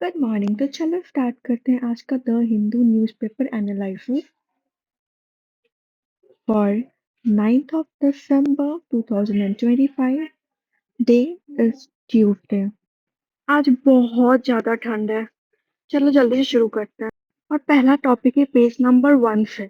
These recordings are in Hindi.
Good morning. तो चलो स्टार्ट करते हैं आज का the Hindu newspaper analysis for 9th of December 2025। Day is Tuesday. आज बहुत ज्यादा ठंड है। चलो जल्दी से शुरू करते हैं। और पहला टॉपिक है पेज नंबर 1 से।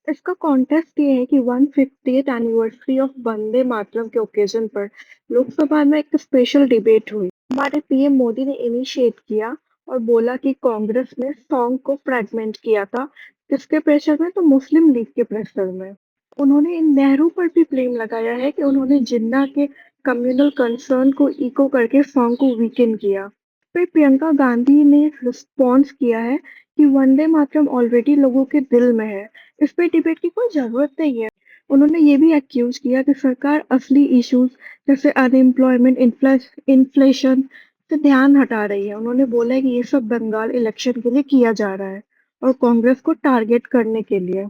इसका कॉन्टेक्स्ट ये है कि 150th anniversary of Vande Mataram के ओकेजन पर लोकसभा में एक स्पेशल डिबेट हुई। हमारे पीएम मोदी ने इनिशिएट किया और बोला कि कांग्रेस ने सॉन्ग को फ्रेगमेंट किया था। किसके प्रेशर में? तो मुस्लिम लीग के प्रेशर में। उन्होंने नेहरू पर भी ब्लेम लगाया है कि उन्होंने जिन्ना के कम्युनल कंसर्न को इको करके सॉन्ग को वीकेंड किया। फिर प्रियंका गांधी ने रिस्पॉन्स किया है कि वंदे मातरम ऑलरेडी लोगों के दिल में है, इस पे डिबेट की कोई जरूरत नहीं है। उन्होंने ये भी एक्यूज किया कि सरकार असली इश्यूज जैसे अनएम्प्लॉयमेंट, इन्फ्लेशन से ध्यान हटा रही है। उन्होंने बोला है कि ये सब बंगाल इलेक्शन के लिए किया जा रहा है और कांग्रेस को टारगेट करने के लिए।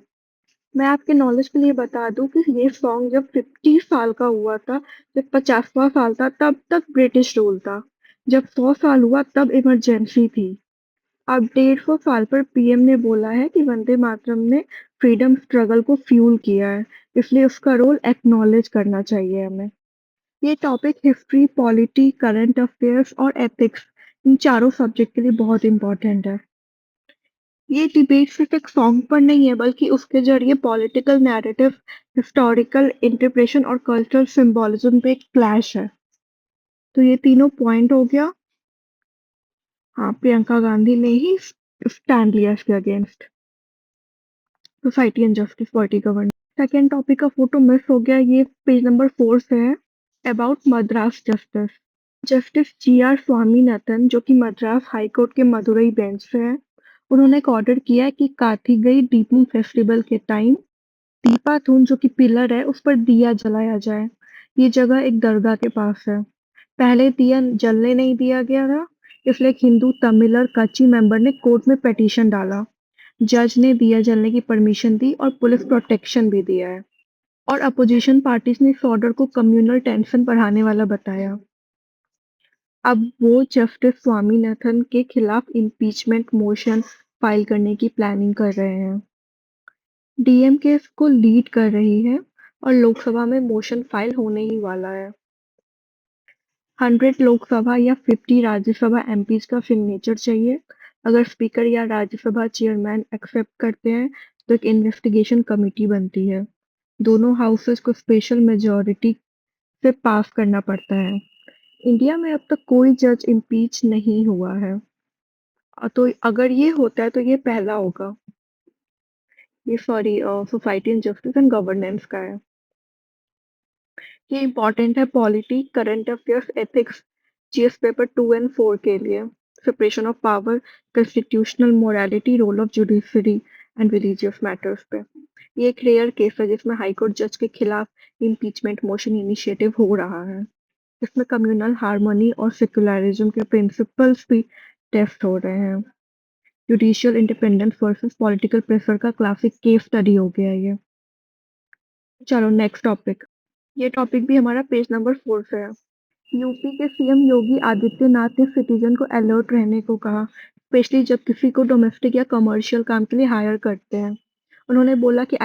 मैं आपके नॉलेज के लिए बता दूं कि ये सॉन्ग जब 50 साल का हुआ था, जब 50वां साल था, तब तक ब्रिटिश रूल था। जब 100 साल हुआ तब इमरजेंसी थी। अब 150 साल पर पीएम ने बोला है कि वंदे मातरम ने फ्रीडम स्ट्रगल को फ्यूल किया है, इसलिए उसका रोल एक्नॉलेज करना चाहिए हमें। ये topic history, polity, current affairs और एथिक्स, इन चारों सब्जेक्ट के लिए बहुत इंपॉर्टेंट है। ये डिबेट सिर्फ एक सॉन्ग पर नहीं है, बल्कि उसके जरिए पॉलिटिकल नैरेटिव, हिस्टोरिकल इंटरप्रेशन और कल्चरल सिंबोलिज्म पे एक क्लैश है। तो ये तीनों पॉइंट हो गया। हाँ, प्रियंका गांधी ने ही स्टैंड लिया इसके against. Society and justice, party governance. Second topic का फोटो मिस हो गया, ये पेज नंबर 4 से है। About Madras justice. Justice G R Swaminathan, जो कि मद्रास हाई कोर्ट के मदुरई बेंच से है, उन्होंने एक ऑर्डर किया है कि कार्तिकेय दीपम फेस्टिवल के टाइम दीपाथून, जो कि पिलर है, उस पर दिया जलाया जाए। ये जगह एक दरगाह के पास है। पहले दिया जलने नहीं दिया गया था, इसलिए एक हिंदू तमिल और कच्ची मेंबर ने कोर्ट में पिटीशन डाला। जज ने दिया जलने की परमिशन दी और पुलिस प्रोटेक्शन भी दिया है। और अपोजिशन पार्टीज ने इस ऑर्डर को कम्युनल टेंशन बढ़ाने वाला बताया। अब वो जस्टिस स्वामीनाथन के खिलाफ इम्पीचमेंट मोशन फाइल करने की प्लानिंग कर रहे हैं। डीएमके इसको लीड कर रही है और लोकसभा में मोशन फाइल होने ही वाला है। 100 लोकसभा या 50 राज्यसभा एमपीज का सिग्नेचर चाहिए। अगर स्पीकर या राज्यसभा चेयरमैन एक्सेप्ट करते हैं तो एक इन्वेस्टिगेशन कमेटी बनती है। दोनों हाउसेस को स्पेशल मेजॉरिटी से पास करना पड़ता है। इंडिया में अब तक कोई जज इम्पीच नहीं हुआ है। तो अगर ये होता है तो ये पहला होगा। ये sorry, society and justice and governance का है। ये इंपॉर्टेंट है polity, current affairs, ethics, GS paper 2 और 4 के लिए। Separation of power, constitutional morality, role of judiciary and religious matters पे। ये एक रेयर केस है जिसमें हाईकोर्ट जज के खिलाफ इम्पीचमेंट मोशन इनिशिएटिव हो रहा है। इसमें कम्युनल हार्मनी और सेक्युलरिज्म के प्रिंसिपल्स भी टेस्ट हो रहे हैं। Judicial independence versus political pressure का क्लासिक केस स्टडी हो गया ये। चलो नेक्स्ट टॉपिक। ये टॉपिक भी हमारा पेज नंबर 4 से है। यूपी के सीएम योगी आदित्यनाथ ने सिटीजन को अलर्ट रहने को कहा, स्पेशली जब किसी को डोमेस्टिक या कमर्शियल काम के लिए हायर करते हैं। उन्होंने बोला कि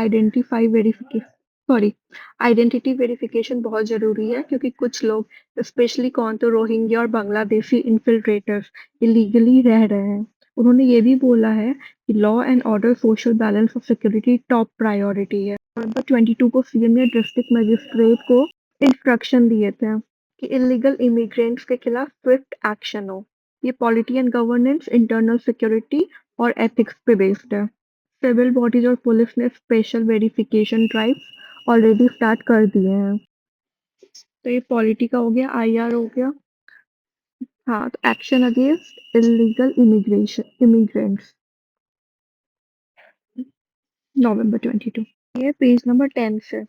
आइडेंटिटी वेरिफिकेशन बहुत जरूरी है, क्योंकि कुछ लोग, स्पेशली कौन, तो रोहिंग्या और बांग्लादेशी इन्फिल्ट्रेटर्स इलीगली रह रहे हैं। उन्होंने ये भी बोला है कि law and order, social balance और सिक्योरिटी टॉप प्रायोरिटी है। नवंबर 22 को सीएम ने डिस्ट्रिक्ट मजिस्ट्रेट को इंस्ट्रक्शन दिए थे कि इलीगल इमिग्रेंट्स के खिलाफ स्विफ्ट एक्शन हो। ये polity and governance, internal security और एथिक्स पे बेस्ड है। सिविल बॉडीज और पुलिस ने special verification drive already start कर दिए हैं। तो ये पॉलिटी का हो गया, आईआर हो गया। हाँ, तो action against illegal immigration immigrants, नवंबर 22। ये पेज नंबर 10 से।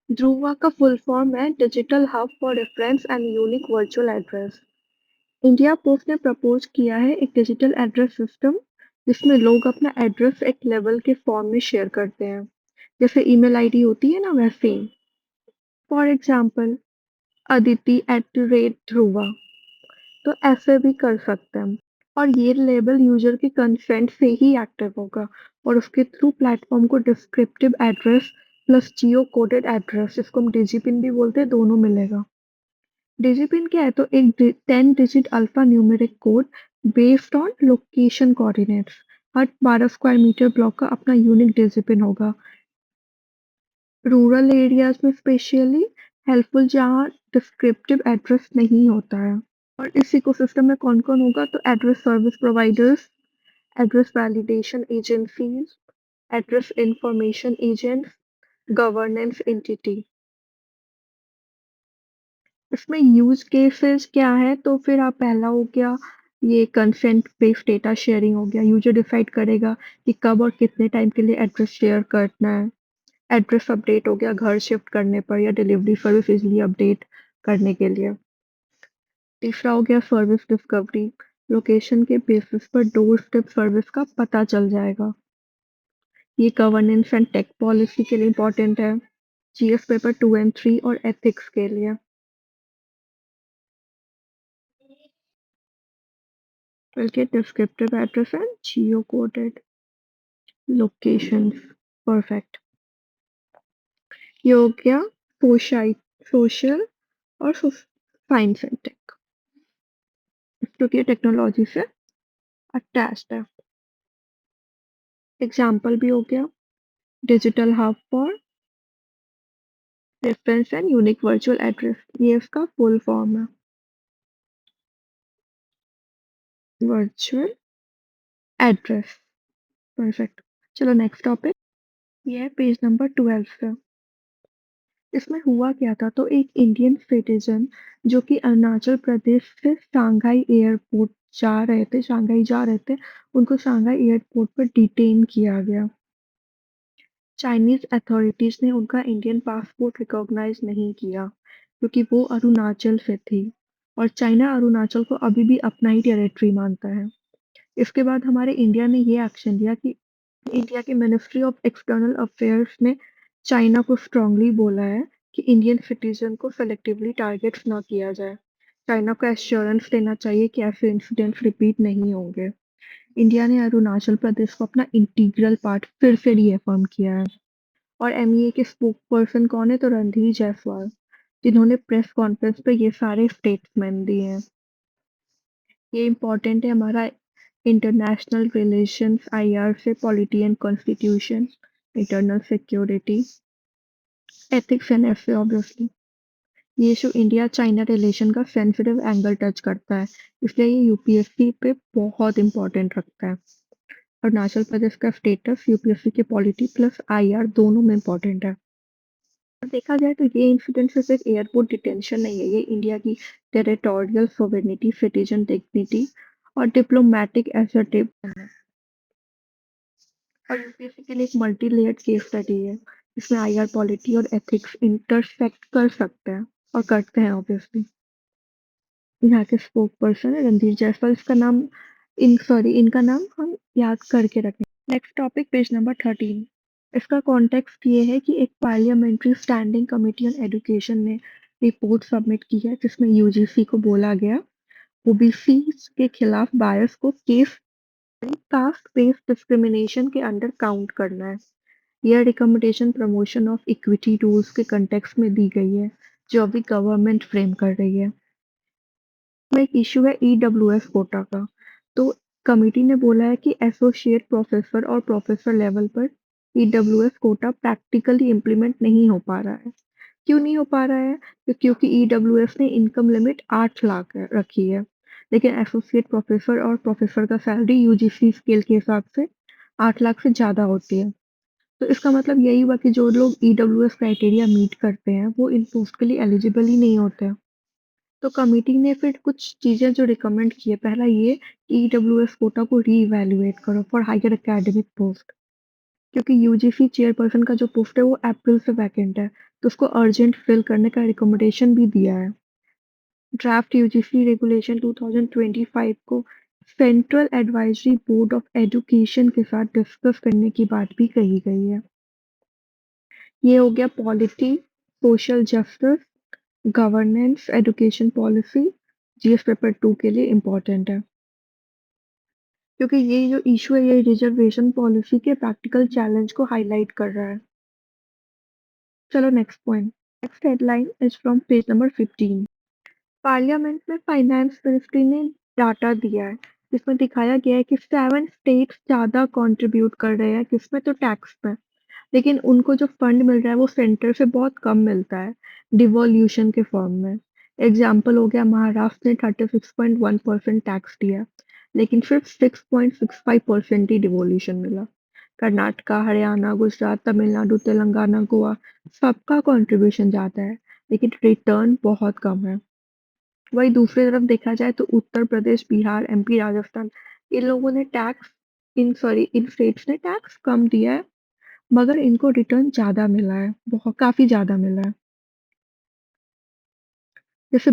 ध्रुवा का फुल फॉर्म है digital hub for reference and unique virtual address. India post ने प्रपोज किया है एक डिजिटल एड्रेस सिस्टम, जिसमें लोग अपना एड्रेस एक लेवल के फॉर्म में शेयर करते हैं, जैसे ईमेल आईडी होती है ना, वैसे ही। फॉर एग्जाम्पल, अदिति @ध्रुवा, तो ऐसे भी कर सकते हैं हम। और ये लेबल यूजर के कंसेंट से ही एक्टिव होगा और उसके थ्रू प्लेटफॉर्म को डिस्क्रिप्टिव एड्रेस प्लस जियो कोडेड एड्रेस, जिसको हम डिजिपिन भी बोलते हैं, दोनों मिलेगा। डिजिपिन क्या है? तो एक 10 digit alpha numeric code based on location coordinates. हर 12 स्क्वायर मीटर ब्लॉक का अपना यूनिक डिजिपिन होगा। रूरल एरियाज में स्पेशली हेल्पफुल, जहाँ डिस्क्रिप्टिव एड्रेस नहीं होता है। और इस इकोसिस्टम में कौन कौन होगा? तो address service providers, address validation agencies, address information agents, governance entity. इसमें यूज केसेस क्या है? तो फिर आप पहला हो गया, ये कंसेंट बेस्ड डेटा शेयरिंग हो गया। यूजर डिसाइड करेगा कि कब और कितने टाइम के लिए एड्रेस शेयर करना है। एड्रेस अपडेट हो गया, घर शिफ्ट करने पर या डिलीवरी सर्विस इजिली अपडेट करने के लिए। तीसरा हो गया सर्विस डिस्कवरी, लोकेशन के बेसिस पर डोर स्टेप सर्विस का पता चल जाएगा। ये गवर्नेंस एंड टेक पॉलिसी के लिए इंपॉर्टेंट है, जीएस पेपर 2 एंड 3 और एथिक्स के लिए। बल्कि descriptive address and Jio coded locations. Perfect. ये हो गया सोशाई सोशल और साइंस एंड टेक, क्योंकि ये टेक्नोलॉजी से अटैच्ड है। एग्जाम्पल भी हो गया, digital hub for reference and unique virtual address, ये इसका फुल फॉर्म है, वर्चुअल एड्रेस। परफेक्ट। चलो नेक्स्ट टॉपिक, ये है पेज नंबर 12 पे। इसमें हुआ क्या था? तो एक इंडियन सिटीजन जो कि अरुणाचल प्रदेश से शंघाई एयरपोर्ट जा रहे थे, उनको शंघाई एयरपोर्ट पर डिटेन किया गया। चाइनीज अथॉरिटीज ने उनका इंडियन पासपोर्ट रिकॉग्नाइज नहीं किया क्योंकि वो अरुणाचल से थी, और चाइना अरुणाचल को अभी भी अपना ही टेरिटरी मानता है। इसके बाद हमारे इंडिया ने ये एक्शन लिया कि इंडिया की मिनिस्ट्री ऑफ एक्सटर्नल अफेयर्स ने चाइना को स्ट्रांगली बोला है कि इंडियन सिटीजन को सेलेक्टिवली टारगेट ना किया जाए। चाइना को एश्योरेंस देना चाहिए कि ऐसे इंसिडेंट्स रिपीट नहीं होंगे। इंडिया ने अरुणाचल प्रदेश को अपना इंटीग्रल पार्ट फिर से रीअफर्म किया है। और एमईए के स्पोक पर्सन कौन है? तो रणधीर जायसवाल, जिन्होंने प्रेस कॉन्फ्रेंस पे ये सारे स्टेटमेंट दिए हैं। ये इम्पोर्टेंट है हमारा इंटरनेशनल रिलेशंस, आईआर से polity and constitution, internal security, ethics and FA obviously. ये जो इंडिया चाइना रिलेशन का सेंसिटिव एंगल टच करता है, इसलिए ये यूपीएससी पे बहुत इंपॉर्टेंट रखता है। अरुणाचल प्रदेश का स्टेटस यूपीएससी के पॉलिटी प्लस आईआर दोनों में इंपॉर्टेंट है। और देखा जाए तो ये इंसिडेंट सिर्फ एक एयरपोर्ट डिटेंशन नहीं है, ये इंडिया की टेरिटोरियल सोवेरेनिटी, सिटीजन डिग्निटी और डिप्लोमेटिक एसर्टिव है। और यूपीएससी के लिए एक मल्टी लेयर्ड केस स्टडी है, इसमें आईआर पॉलिटी और एथिक्स इंटरसेक्ट कर सकते हैं और करते हैं ऑब्वियसली। यहाँ के स्पोक पर्सन है रणधीर जायसवाल, इसका नाम इनका नाम हम याद करके रखें। Next topic, page number 13। इसका कॉन्टेक्स्ट ये है कि एक parliamentary standing committee on education ने रिपोर्ट सबमिट की है, जिसमें यूजीसी को बोला गया ओबीसी के खिलाफ बायस को केस कास्ट बेस्ड डिस्क्रिमिनेशन के अंडर काउंट करना है। यह recommendation promotion of equity rules के कंटेक्स्ट में दी गई है, जो अभी गवर्नमेंट फ्रेम कर रही है। में एक इशू है ईडब्ल्यूएस कोटा का। तो कमिटी ने बोला है कि एसोसिएट प्रोफेसर और प्रोफेसर लेवल पर ईडब्ल्यूएस कोटा प्रैक्टिकली इम्प्लीमेंट नहीं हो पा रहा है। क्यों नहीं हो पा रहा है? क्योंकि ईडब्ल्यूएस ने इनकम लिमिट 8 लाख रखी है, लेकिन एसोसिएट प्रोफेसर और प्रोफेसर का सैलरी यूजीसी स्केल के हिसाब से 8 लाख से ज़्यादा होती है। तो इसका मतलब यही हुआ कि जो लोग ईडब्ल्यूएस क्राइटेरिया मीट करते हैं वो इन पोस्ट के लिए एलिजिबल ही नहीं होते हैं। तो कमिटी ने फिर कुछ चीजें जो रिकमेंड की है, पहला ये कि ईडब्ल्यूएस कोटा को रीइवैल्यूएट करो फॉर हायर एकेडमिक पोस्ट, क्योंकि यूजीसी चेयरपर्सन का जो पोस्ट है वो अप्रैल से वैकेंट है, तो उसको अर्जेंट फिल करने का रिकमेंडेशन भी दिया है। ड्राफ्ट यूजीसी रेगुलेशन 2025 को central advisory board of education के साथ डिस्कस करने की बात भी कही गई है। ये हो गया polity, social justice, governance, education policy, GS paper 2 के लिए इम्पोर्टेंट है। क्योंकि ये जो इशू है ये रिजर्वेशन पॉलिसी के प्रैक्टिकल चैलेंज को हाईलाइट कर रहा है। चलो next point. Next headline is from page number 15। Parliament में फाइनेंस मिनिस्ट्री ने डाटा दिया है जिसमें दिखाया गया है कि 7 स्टेट्स ज्यादा कंट्रीब्यूट कर रहे हैं किसमें तो टैक्स में, लेकिन उनको जो फंड मिल रहा है वो सेंटर से बहुत कम मिलता है डिवॉल्यूशन के फॉर्म में। एग्जाम्पल हो गया महाराष्ट्र ने 36.1% टैक्स दिया लेकिन सिर्फ 6.65% ही डिवॉल्यूशन मिला। कर्नाटका, हरियाणा, गुजरात, तमिलनाडु, तेलंगाना, गोवा सबका कंट्रीब्यूशन ज्यादा है लेकिन रिटर्न बहुत कम है। वही दूसरी तरफ देखा जाए तो उत्तर प्रदेश, बिहार, एमपी, राजस्थान इन लोगों ने टैक्स इन स्टेट्स ने टैक्स कम दिया है मगर इनको रिटर्न ज़्यादा मिला है, बहुत काफ़ी ज़्यादा मिला है। जैसे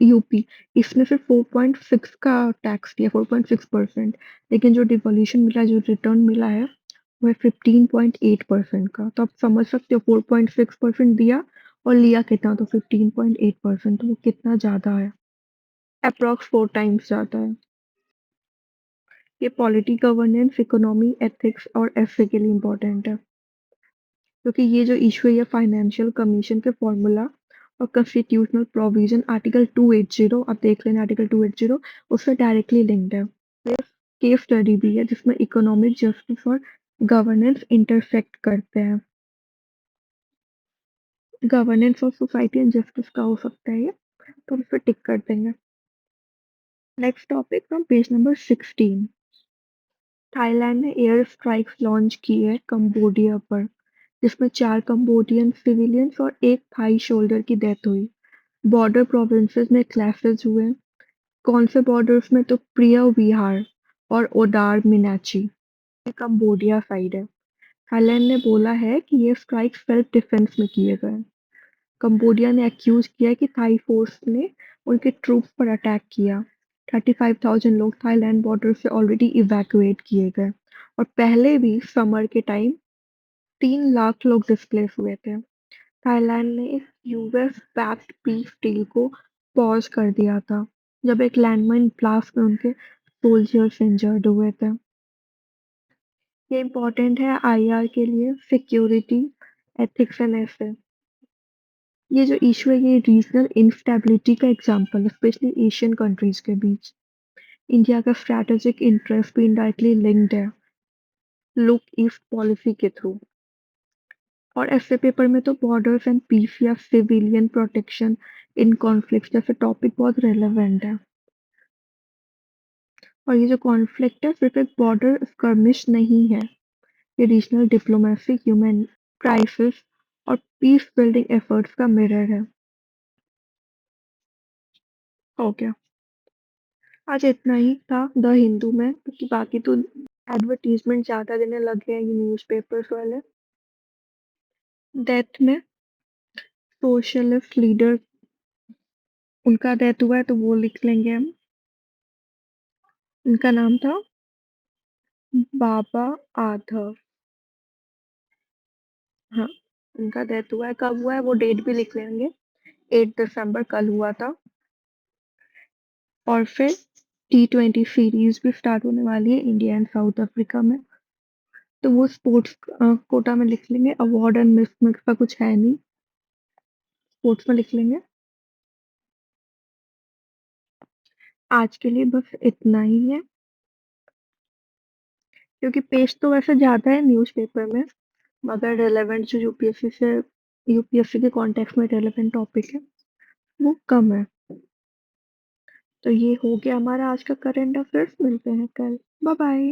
यूपी, इसने सिर्फ 4.6 का टैक्स दिया, 4.6%, लेकिन जो डिवॉल्यूशन मिला है, जो रिटर्न मिला है वो है 15.8% का। तो आप समझ सकते हो 4.6% दिया और लिया कितना, तो 15.8%, तो वो कितना ज़्यादा है, अप्रॉक्स 4 टाइम्स ज़्यादा है। ये पॉलिटी, गवर्नेंस, इकोनॉमी, एथिक्स और एफए के लिए इम्पोर्टेंट है क्योंकि ये जो इशू है ये फाइनेंशियल कमीशन के फॉर्मूला और कॉन्स्टिट्यूशनल प्रोविजन आर्टिकल 280, आप देख लेना आर्टिकल 280, उससे डायरेक्टली लिंक्ड है। केस स्टडी भी है जिसमें इकोनॉमिक जस्टिस और गवर्नेंस इंटरसेक्ट करते हैं। गवर्नेंस और सोसाइटी एंड जस्टिस का हो सकता है ये, तो हम इस पर टिक कर देंगे। Next topic from page number 16। Thailand ने एयर स्ट्राइक्स लॉन्च की है कंबोडिया पर, जिसमें 4 कंबोडियन सिविलियंस और एक थाई शोल्डर की डेथ हुई। बॉर्डर प्रोविंसेस में क्लैशेस हुए। कौन से बॉर्डर्स में, तो प्रिय विहार और ओडार मिनाची, ये कंबोडिया साइड है। थाईलैंड ने बोला है कि ये स्ट्राइक सेल्फ डिफेंस में किए गए। कंबोडिया ने एक्यूज किया है कि थाई फोर्स ने उनके ट्रूप्स पर अटैक किया। 35,000 लोग थाईलैंड बॉर्डर से ऑलरेडी इवैक्यूएट किए गए और पहले भी समर के टाइम 3 लाख लोग डिस्प्लेस हुए थे। थाईलैंड ने इस यूएस बैक्ड पीस डील को पॉज कर दिया था जब एक लैंडमाइन ब्लास्ट में उनके सोल्जर्स इंजर्ड हुए थे। ये इम्पोर्टेंट है आईआर के लिए, सिक्योरिटी, एथिक्स एंड ऐसे। ये जो इशू है ये रीजनल इंस्टेबिलिटी का एग्जांपल है, स्पेशली एशियन कंट्रीज के बीच। इंडिया का स्ट्रैटेजिक इंटरेस्ट भी इनडायरेक्टली लिंक्ड है लुक ईस्ट पॉलिसी के थ्रू। और ऐसे पेपर में तो बॉर्डर्स एंड पीस या सिविलियन प्रोटेक्शन इन कॉन्फ्लिक्ट जैसे टॉपिक बहुत रेलेवेंट है। और ये जो कॉन्फ्लिक्ट है सिर्फ एक बॉर्डर स्कर्मिश नहीं है, ये रीजनल डिप्लोमेसी, ह्यूमन क्राइसिस और पीस बिल्डिंग एफर्ट्स का मिरर है। हो गया, आज इतना ही था द हिंदू में, क्योंकि बाकी तो एडवर्टीजमेंट ज्यादा देने लगे हैं ये न्यूज़पेपर्स वाले। डेथ में सोशलिस्ट लीडर उनका डेथ हुआ है तो वो लिख लेंगे हम। उनका नाम था बाबा आधव। हाँ, उनका डेथ हुआ है, कब हुआ है वो डेट भी लिख लेंगे, 8 दिसंबर कल हुआ था। और फिर T20 सीरीज भी स्टार्ट होने वाली है इंडिया एंड साउथ अफ्रीका में, तो वो स्पोर्ट्स कोटा में लिख लेंगे। अवार्ड एंड मिस का कुछ है नहीं, स्पोर्ट्स में लिख लेंगे। आज के लिए बस इतना ही है, क्योंकि पेज तो वैसे ज्यादा है न्यूज़पेपर में मगर रेलेवेंट जो यूपीएससी के कॉन्टेक्स्ट में रेलेवेंट टॉपिक है वो कम है। तो ये हो गया हमारा आज का करंट अफेयर्स, मिलते हैं कल। Bye bye.